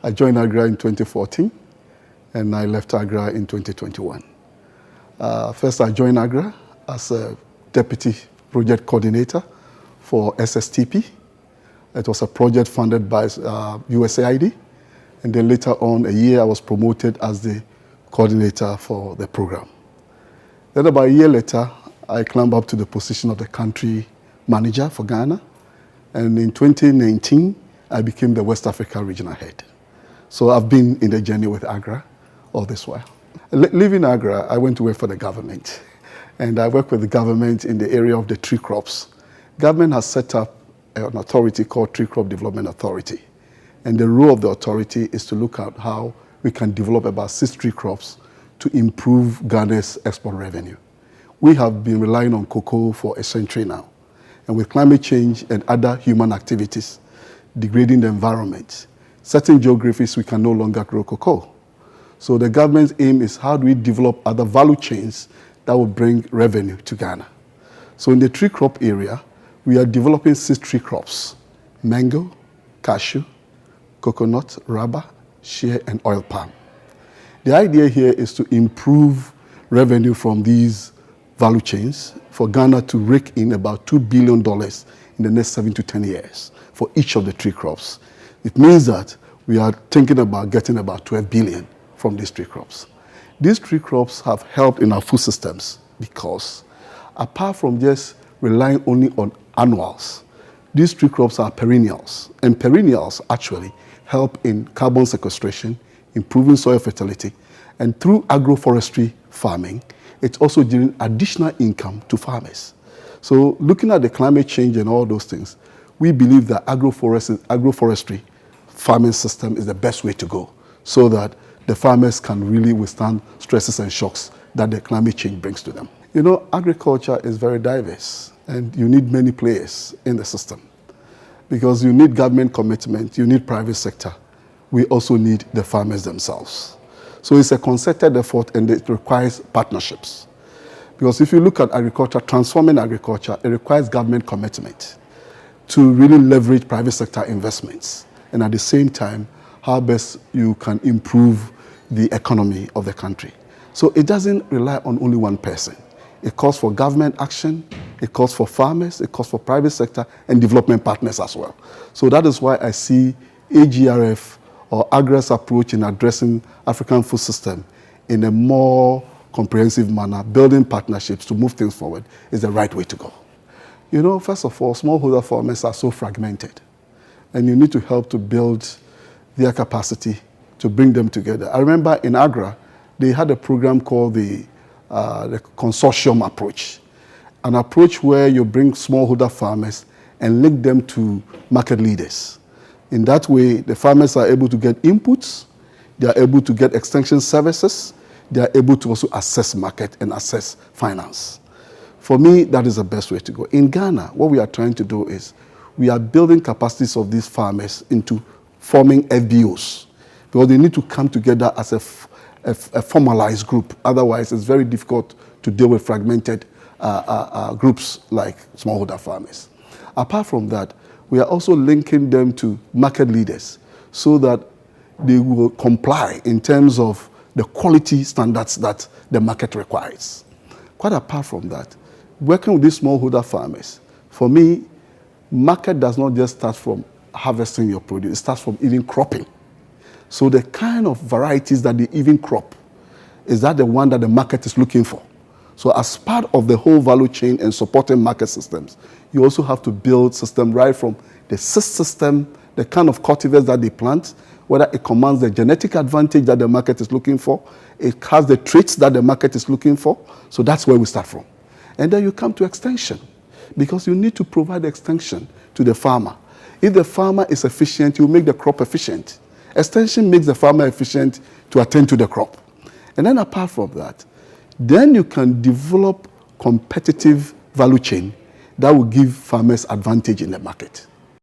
I joined AGRA in 2014, and I left AGRA in 2021. First, I joined AGRA as a Deputy Project Coordinator for SSTP. It was a project funded by USAID. And then later on, a year, I was promoted as the coordinator for the program. Then about a year later, I climbed up to the position of the country manager for Ghana. And in 2019, I became the West Africa regional head. So I've been in the journey with AGRA all this while. Leaving AGRA, I went to work for the government. And I work with the government in the area of the tree crops. Government has set up an authority called Tree Crop Development Authority. And the role of the authority is to look at how we can develop about 6 tree crops to improve Ghana's export revenue. We have been relying on cocoa for a century now. And with climate change and other human activities degrading the environment, certain geographies we can no longer grow cocoa. So the government's aim is how do we develop other value chains that will bring revenue to Ghana. So in the tree crop area, we are developing 6 tree crops: mango, cashew, coconut, rubber, shea, and oil palm. The idea here is to improve revenue from these value chains for Ghana to rake in about $2 billion in the next 7 to 10 years for each of the tree crops. It means that we are thinking about getting about 12 billion from these tree crops. These tree crops have helped in our food systems because apart from just relying only on annuals, these tree crops are perennials, and perennials actually help in carbon sequestration, improving soil fertility, and through agroforestry farming, it's also giving additional income to farmers. So looking at the climate change and all those things, we believe that agroforestry farming system is the best way to go so that the farmers can really withstand stresses and shocks that the climate change brings to them. You know, agriculture is very diverse, and you need many players in the system because you need government commitment, you need private sector. We also need the farmers themselves. So it's a concerted effort, and it requires partnerships. Because if you look at agriculture, transforming agriculture, it requires government commitment to really leverage private sector investments, and at the same time, how best you can improve the economy of the country. So it doesn't rely on only one person. It calls for government action, it calls for farmers, it calls for private sector and development partners as well. So that is why I see AGRF or AGRA's approach in addressing African food system in a more comprehensive manner, building partnerships to move things forward is the right way to go. You know, first of all, smallholder farmers are so fragmented, and you need to help to build their capacity to bring them together. I remember in AGRA, they had a program called the consortium approach, an approach where you bring smallholder farmers and link them to market leaders. In that way, the farmers are able to get inputs, they are able to get extension services, they are able to also assess market and assess finance. For me, that is the best way to go. In Ghana, what we are trying to do is we are building capacities of these farmers into forming FBOs, because they need to come together as a formalized group. Otherwise, it's very difficult to deal with fragmented groups like smallholder farmers. Apart from that, we are also linking them to market leaders so that they will comply in terms of the quality standards that the market requires. Quite apart from that, working with these smallholder farmers, for me, market does not just start from harvesting your produce, it starts from even cropping. So the kind of varieties that they even crop, is that the one that the market is looking for? So as part of the whole value chain and supporting market systems, you also have to build systems right from the system, the kind of cultivars that they plant, whether it commands the genetic advantage that the market is looking for, it has the traits that the market is looking for. So that's where we start from. And then you come to extension, because you need to provide extension to the farmer. If the farmer is efficient, you make the crop efficient. Extension makes the farmer efficient to attend to the crop. And then apart from that, then you can develop competitive value chain that will give farmers advantage in the market.